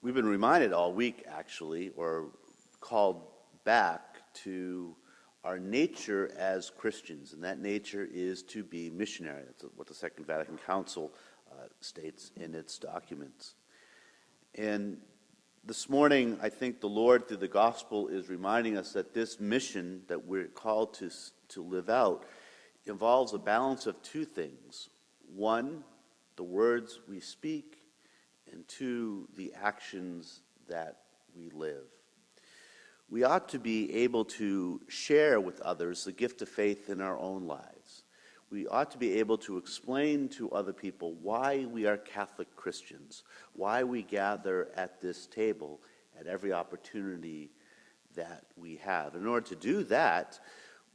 We've been reminded all week, actually, or called back to our nature as Christians, and that nature is to be missionary. That's what the Second Vatican Council states in its documents. And this morning, I think the Lord, through the gospel, is reminding us that this mission that we're called to live out involves a balance of two things. One, the words we speak, and two, the actions that we live. We ought to be able to share with others the gift of faith in our own lives. We ought to be able to explain to other people why we are Catholic Christians, why we gather at this table at every opportunity that we have. In order to do that,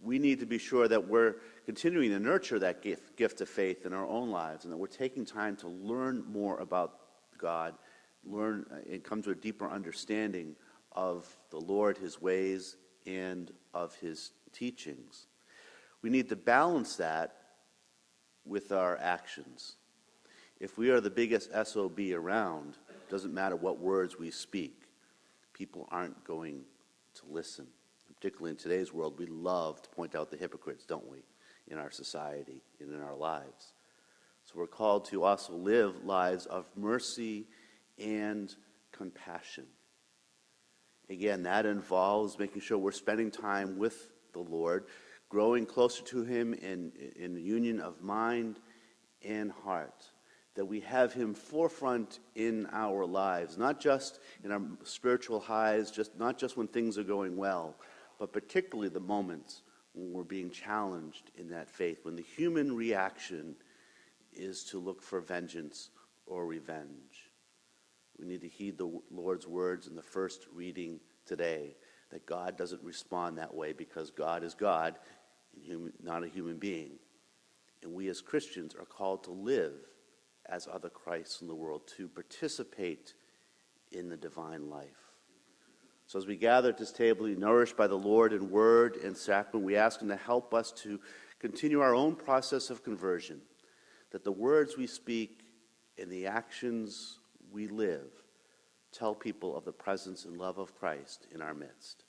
we need to be sure that we're continuing to nurture that gift of faith in our own lives, and that we're taking time to learn more about God, learn and come to a deeper understanding of the Lord, His ways, and of His teachings. We need to balance that with our actions. If we are the biggest SOB around, it doesn't matter what words we speak, people aren't going to listen. Particularly in today's world, we love to point out the hypocrites, don't we, in our society and in our lives. So we're called to also live lives of mercy and compassion. Again, that involves making sure we're spending time with the Lord, growing closer to Him in the union of mind and heart, that we have Him forefront in our lives, not just in our spiritual highs, not just when things are going well, but particularly the moments when we're being challenged in that faith, when the human reaction is to look for vengeance or revenge. We need to heed the Lord's words in the first reading today, that God doesn't respond that way because God is God, and not a human being. And we as Christians are called to live as other Christs in the world, to participate in the divine life. So as we gather at this table, we nourished by the Lord in word and sacrament, we ask Him to help us to continue our own process of conversion, that the words we speak and the actions we live tell people of the presence and love of Christ in our midst.